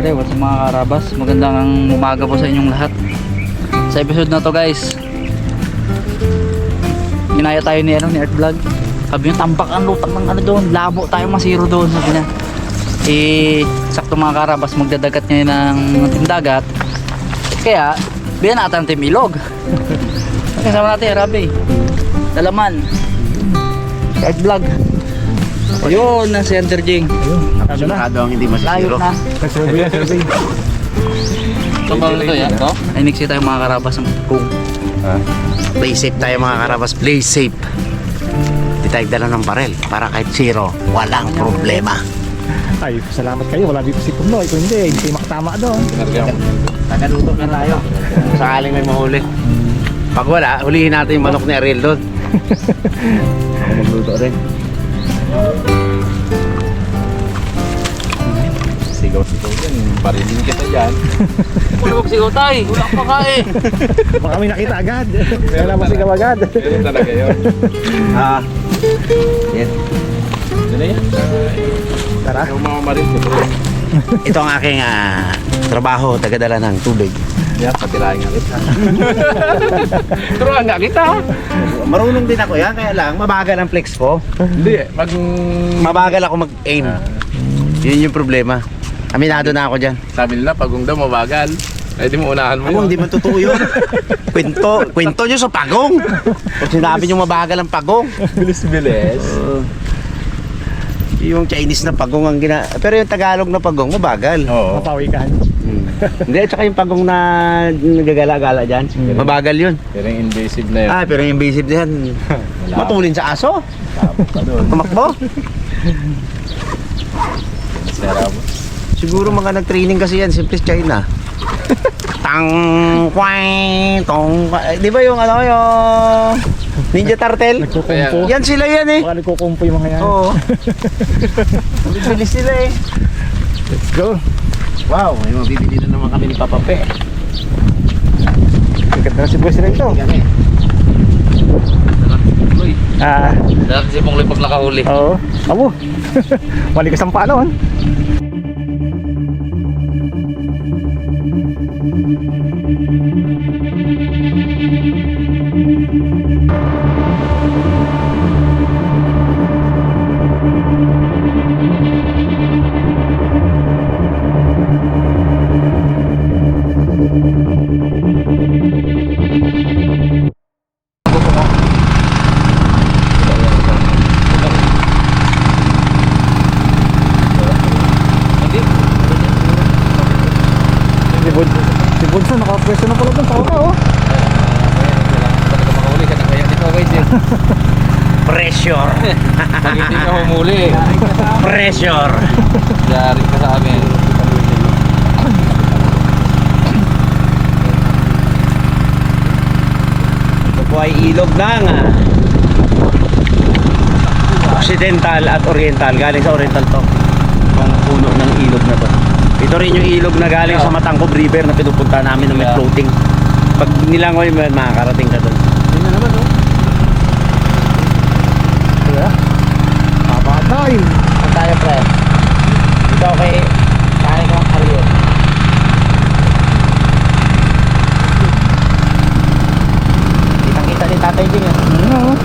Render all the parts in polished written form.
buddy, what's up mga karabas? Magandang umaga po sa inyong lahat. Sa episode na to guys, ginaya tayo ni Art Vlog. Sabi yung tampak ang lutang ng ano doon, labo tayo masiro doon, sabi niya. Sakto mga karabas, magdadagat ngayon ng tindagat. Kaya, biyan natin ang Team Ilog. Kasama natin, Rabi Dalaman, Art Vlog. Ayun, na si Enter Jing. Sigurado ang hindi masisiro. Layo na. Ito ba ito yan? Ito? Ay, mixi tayo mga karabas ng kung. Play safe tayo mga karabas, play safe. Hindi tayo dala ng barel para kahit zero, walang problema. Ay, salamat kayo. Wala dito si Puno. Ito hindi kayo makatama doon. Tagaluto na tayo. Kung sakaling may mahuli. Pag wala, hulihin natin yung manok ni Ariel doon. Ako magluto rin. Sigaw-sigaw dyan. Parilin kita dyan. Wala magsigaw tayo. Wala pa kain. Baka may nakita agad. Wala masigaw agad. Meron talaga yun. Yes. Yun na yan. Tara. Yung mga marin ko. Ito ang aking trabaho, tagadala ng tubig. Yan, patirahin nga kita. Turuan nga kita. Marunong din ako yan, kaya lang mabagal ang flex ko. Hindi eh. Mabagal ako mag-aim. Yun yung problema. Aminado na ako dyan. Sabi nila, pagong daw mabagal. Ay, di mo unahan mo Ako, yun. hindi man totoo yun. Kwento nyo sa pagong. Kung sinabi nyo mabagal ang pagong. Bilis-bilis. Yung Chinese na pagong ang pero yung Tagalog na pagong mabagal. Oo. Mapawikan. Hindi, at saka yung pagong na nagagala-gala dyan, mabagal yun. Pero yung invasive na yun. Pero yung invasive na yan, matulin sa aso. Tapos ka doon. Tumakbo. Sera mo. Siguro mga nag-training kasi yan, simple China. Tang kwang tong di ba yung ano yung Ninja Turtle? Nagkukumpo. Yan sila yan eh. Baka nagkukumpo yung mga yan. Oo. Bilis sila eh. Let's go. Wow, may mabibili na naman kami ni Papa Pe. Sikat na si Boss rin ito. Kami. Dahil si Pongloy pag nakahuli. Oo. Abo. Malikas ang paa noon. Si Bunso nakapwesto na pala doon. Tawag ka oh. Talaga makahuli ka na kaya dito guys eh. Pressure. Pag hindi ka humuli. Pressure. Yari ka sa amin. Ito po ay ilog ng Occidental at Oriental. Galing sa Oriental to. Itong puno ng ilog na to. Ito rin yung ilog na galing sa Matangkob River na pinupunta namin na may floating. Pag nilangoy mo yan, makakarating ka doon. Yun na naman oh. Kaya. Papatay. Saan tayo, pre? Ito kay kaya ko ang Ariel. Kitang-kita ni Tatay Jing eh. Ano oh.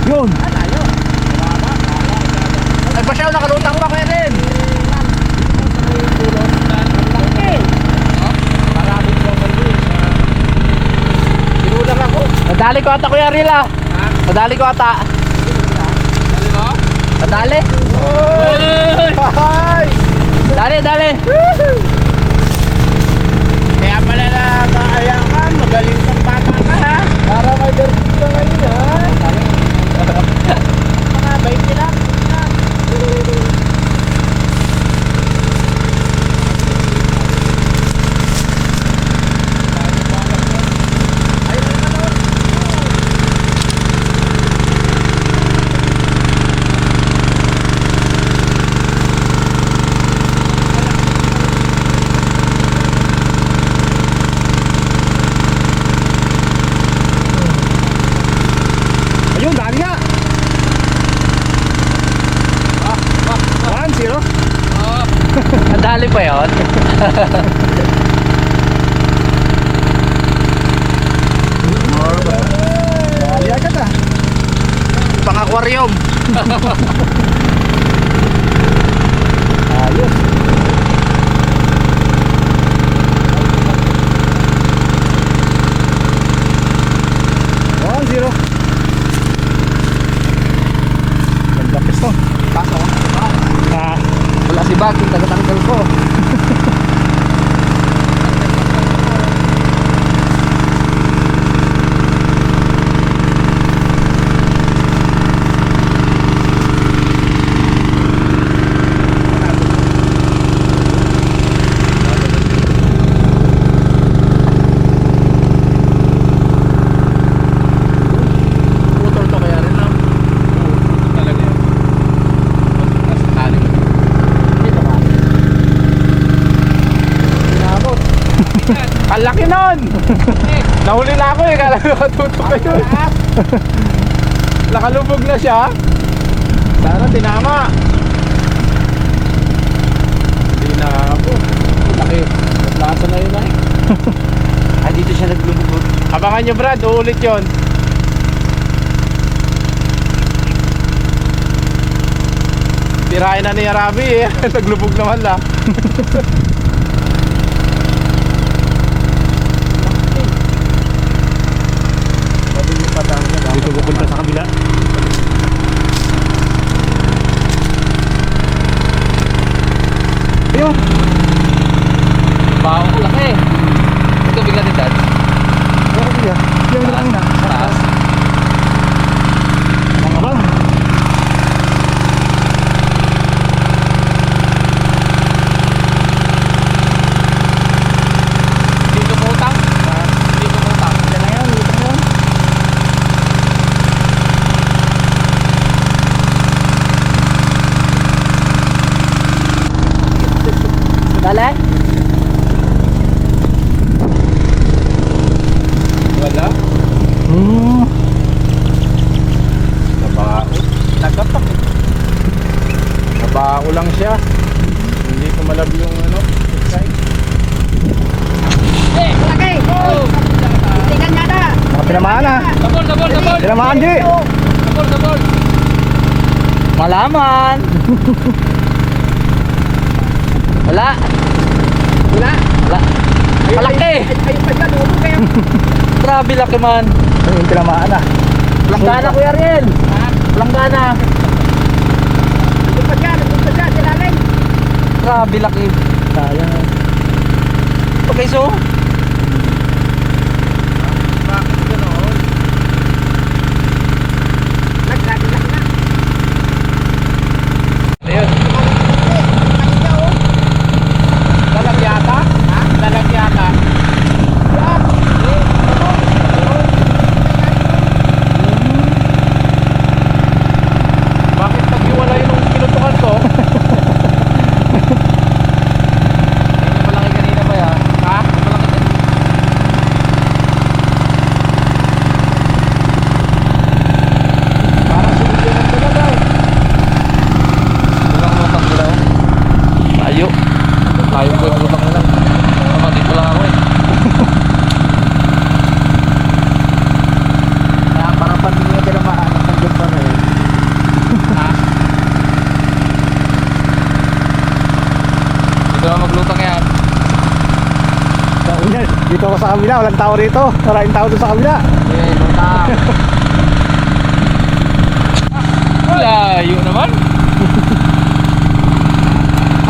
Yun. Ay, pasyaw, nakalutang pa kayo rin. Sinulang ako. Nadali ko ata, Kuya Rila. Nadali ko ata. Nadali? Dali. Kaya pala na kaya ka, magaling kang bata ka ha. Para may versus ka ngayon ha. Mga 20 lang. Dali pa yun. Dali agad ah. Pang-aquarium. Ayos. One, zero. Ganda piston. Kaso, Ah, wala si Bag, yung taga-tanggal ko. Motor to kaya rin lang. Talaga yan. Dito ka. inabot. Ang laki nun! Nahuli na ako eh, kala ko nakatutok kayo. Nakalubog na siya. Sana tinama. Hindi na ako. Laki. Lasa na yun eh. Ah, dito siya naglulubog. Abangan nyo Brad, uulit yon. Tirahin na ni Arabi eh. Naglubog naman lang. Dito pupunta sa kabila. Ayun. Baho ko laki. Ito bigla din dad. Ayun siya. Yung lang na. Taas. Mga bang. Dito mo utang. Dito mo utang. Yan na yan. Dito na yan. Dali. Wala. Hmm. Nabao. Nagkapak eh. Nabao lang siya. Hindi ko malab yung ano. Side. Mga pinamaan ah. Double. Pinamaan di. Double. Malaman. Wala. Malaki. Grabe laki man. Yung pinamaan ah. Langgana Kuya Ariel. Langgana. Grabe laki. Sayang. Okay, so. Ayun. Dalag yata? Ha? Dalag yata. Bakit naghiwalay nung pinutukan ko? Medyo malaki kanina pa yan. Ha? Malaki din. Parang sinigyan ng talaga eh. Walang lutang nila. Layo. Layo ko yung lutang nila. Tama, dito lang ako eh. Kaya parang pandemya tinamaan. Nandiyan pa rin. Dito lang maglutang yan. Dito ako sa kabila. Walang tao rito. Maraming tao doon sa kabila. Eh, lutang. Layo naman.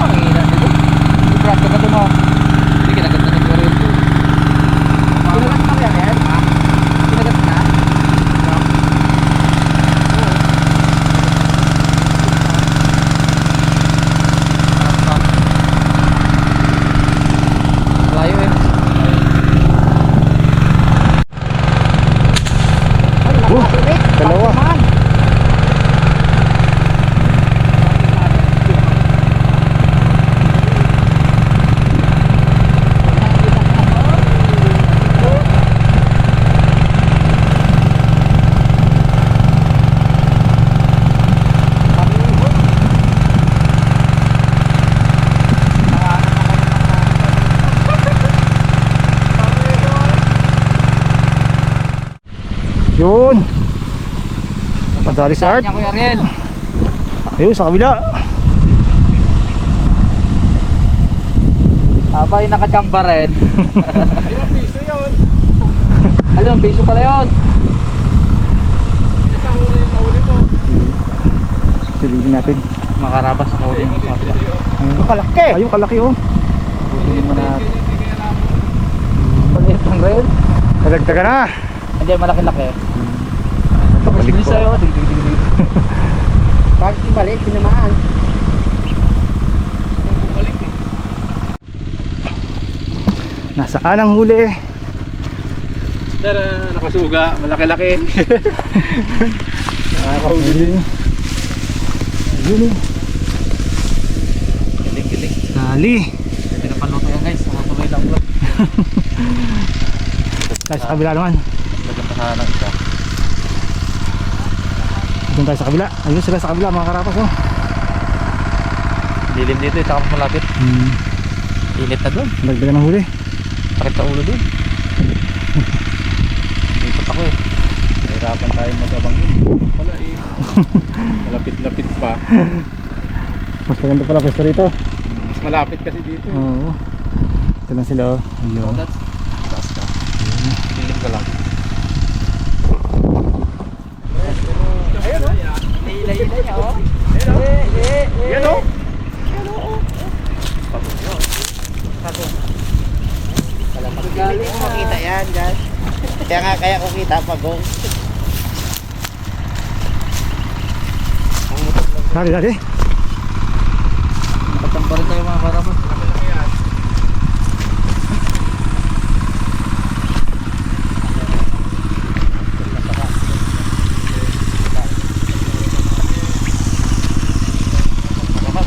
Ang hina nito. Ibrad ka ba ito mo? Hindi, kinagat na nito rin ito. Kinagat na kaya yan? Kinagat na? Layo eh. Dalawa. Ayun. Madali sa art. Niya Kuya Ariel. Ayun, sa kabila. Abay nakachamba rin. Ilang piso yun? Alam, piso pala yun. Isang huli yung nahuli mo. Silipin natin. Makarabas sa huli. Ayun, kalaki. Ayun, kalaki oh. Hindi mo na. Paliit lang rin. Kadagdagan na. Hindi, malaki-laki. Balik Bilis po. sa'yo. Dig. Pag ibalik, tinamaan. Nasa kanang huli. Tara, nakasuga. Malaki-laki. Nakakahuli. Ayun oh. Gilig. Dali. Hindi na paluto yan guys. Nakatuloy lang vlog. Nasa kabila naman. Nagpasahan ng isa. Doon tayo sa kabila. Ayun sila sa kabila mga karapas oh. Dilim dito, saka mas malapit. Init na doon. Dagdagan ng huli. Sakit sa ulo doon. Dito ako eh. Nahirapan tayo mag-abang yun. Wala eh. Malapit-lapit pa. Mas maganda pala pwesto rito. Mas malapit kasi dito. Oo. Ito lang sila oh. Ayun. Taas ka. Dilim ka lang. Ayun o. Hilay niya oh. Yan o. Galing mo makita yan, guys. Kaya ko kita pagong. Dali. Nakachamba rin tayo mga karabas.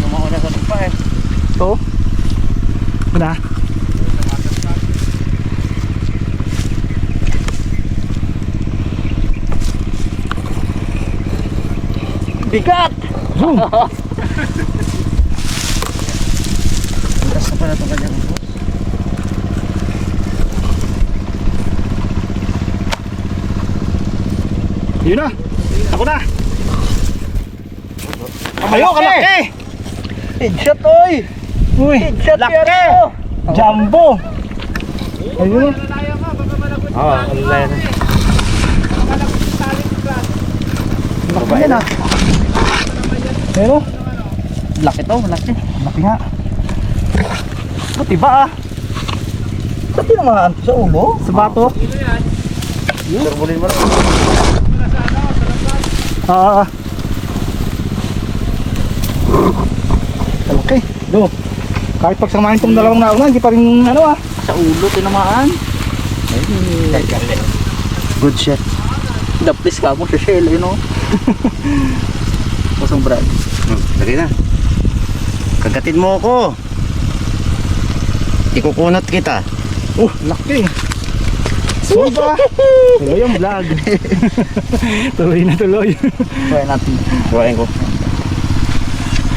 Gumawa na sa lupa eh. Ito. Muna. Bigat! Zoom. Bukas na pala ito kanyang Yun na. Ako na. Ayo, kalaki. Headshot oy! Uy, Laki! jumbo. Ayun. Oo, alala na. Laki yan ah. Pero, Laki to, laki. laki nga. Pati ba ah? Pati naman sa ulo. Sa bato. Turbulin mo na. Ah. Laki. Do. Kahit pagsamahin itong dalawang nauna, hindi pa rin ano ah. Sa ulo, tinamaan. Good shot. Daplis ka mo sa shell, you know? Pusong brad. Lagi na. Kagatin mo ako. Ikukunot kita. Laki. Suba. Tuloy yung vlog. Tuloy na tuloy. Try natin. Buhain ko.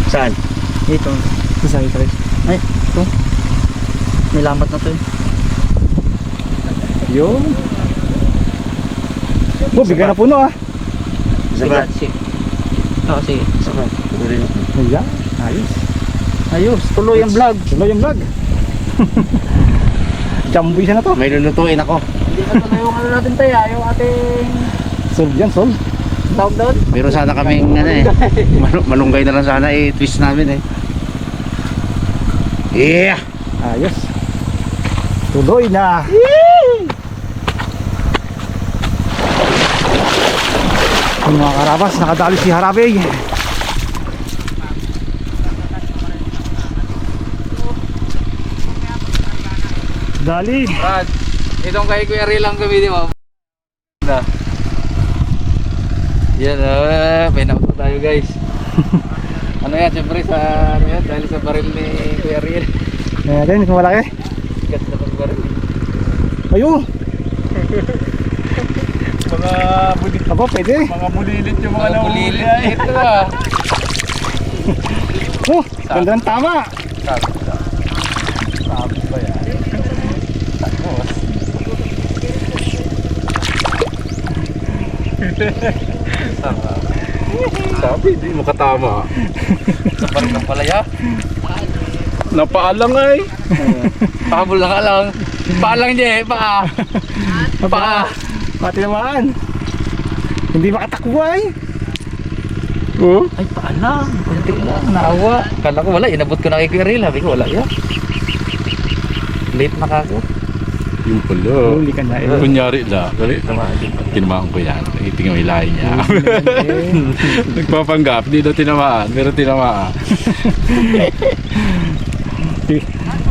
Saan? Ito. Sasay ka rin. Ay, ito. May lambat na to eh. Yun. Bigyan na puno ah. Isa ba? Oo, sige. Isa ba? Tuloy mo. Ayan. Ayos. Ayos, tuloy ang vlog. Tuloy yung vlog. Jumbo isa na to. May lulutuin ako. Hindi na tuloy yung ano natin tayo, yung ating Solve yan, solve. tawag doon. Meron sana kaming ano eh. Malunggay na lang sana eh. Twist namin eh. Yeah! Ayos. Tuloy na. Yung mga karabas, nakadali si Harabey. Dali. Brad, itong kay Kuya Ray lang gamitin mo. Yan, may nakot tayo guys. Ano yan, siyempre sa ano yan, dahil sa baril ni Kuya Ray. Ayan din, kung malaki. Gat na pang baril. Ayun. Mga bulit. Aba, pwede. Mga bulilit yung mga Mga nahuli. bulilit ito ah. Oh, ganda ng tama. Sabi ba yan? Tapos. Sabi, di mo katama. Sa parang ng palaya. Napaalang ay. Pakabul na ka lang. Paalang niya eh, paa. Paa. Pati naman. Hindi makatakbo ay. Oh? Ay, paalang. Kunti lang, naawa. Kala ko wala, inabot ko na kay Kuya Ril. Sabi ko, wala yan. Late na kako. Yung pala. Huli ka na eh. Kunyari lang. Tinamaan ko yan. Itingin mo yung lahi niya. Nagpapanggap. Hindi daw tinamaan. Pero tinamaan.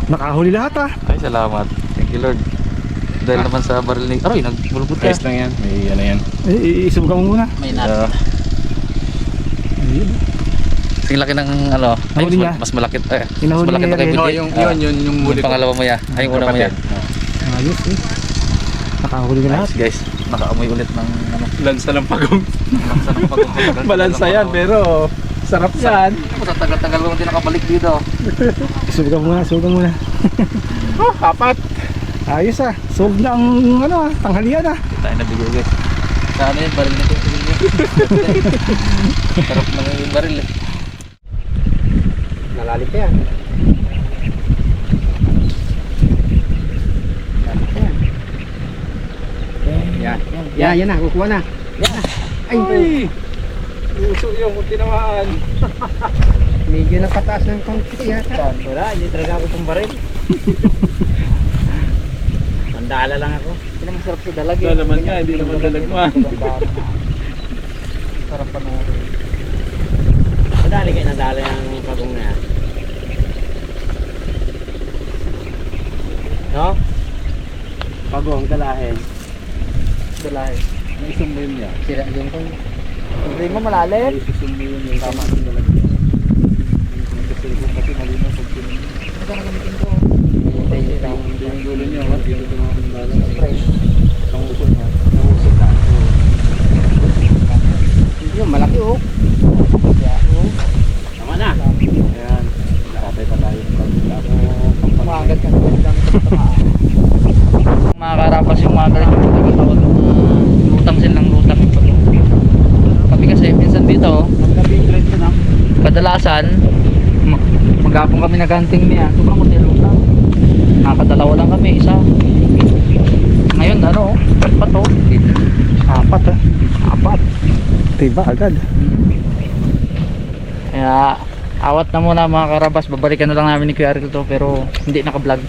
Nakahuli lahat ah. Ay, salamat. Thank you, Lord. Dahil naman sa baril ni... Aroy, nagbulbot ka. Ayos lang yan. May ano yan. Isubok ka mo muna. May nat. Sing laki ng ano. Ay, Nahuli niya. mas malaki. Mas Hinahuli malaki niya na kay rin. Budji. yung Yung pangalawa mo ya. Ay, yung una mo ya. Ayos eh. Nakahuli ka lahat. Nice, guys. Nakaamoy ulit ng ano. Lansa ng pagong. Lansa ng pagod. Balansa yan, pero sarap yan. Ako sa tagal-tagal ko hindi nakabalik dito. Isubok ka muna, isubok ka muna. Apat. Ayos ah. Solve na ang ano ah, tanghalian ah. Tayo na bigay, guys. Sana yung baril nito. Sarap na yung baril eh. Nalalim pa yan. Yan na, kukuha na. Yan. Ay, Uso yung tinamaan. medyo napataas ng konti yata. Wala, hindi talaga ako itong baril. Mandala lang ako. Hindi naman sarap sa dalag eh. Lalaman nga, hindi naman dalagman. Sarap panoorin. Madali kayo nadala yung pagong na yan. No? Pagong, dalahin. Dalahe. Isang mo yun niya. Sira yung kong. Hindi mo malalim. Isang mo yun yung tama ng dalagman. Kasi malinaw pag pinag- Ito na gamitin ko. Hindi yung gulo niya, ha? Dito ito mga pindalan. Ang uso niya. Ang uso na. Yung malaki oh. Tama na. Ayan. Patay pa tayo. Umagat ka na. Mga karapas yung mga galing yung pagkatawag ng lutang silang lutang. Kami kasi minsan dito, kadalasan maghapon kami naghunting niya. Sobrang kunti lutang. Nakakadalawa lang kami, isa. Ngayon ano, pa to. Apat ah. Apat. Tiba agad. Kaya awat na muna mga karabas, babalikan na lang namin ni Kuya Ariel to pero hindi naka-vlog.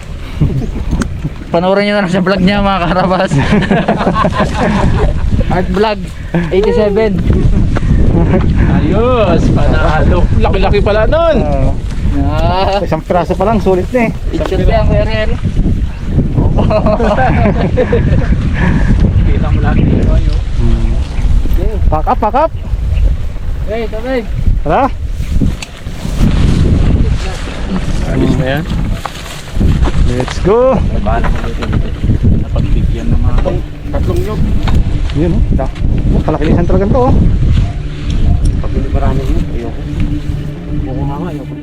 Panoorin nyo na lang sa vlog niya mga karabas. Art Vlog 87. Ayos! Panalo! Laki-laki pala nun! Isang piraso pa lang, sulit na eh. Picture ko yan Kuya Ariel. Kita mo lahat dito ayo. Pack up, pack up. Hey, tabay. Tara. Ayos na yan. Let's go. Bahala ko dito. Napagbigyan ng mga tatlong nyog. Yun oh. Kalakilisan talaga to oh. Pag hindi marami yun, ayoko. Buko nga nga, ayoko.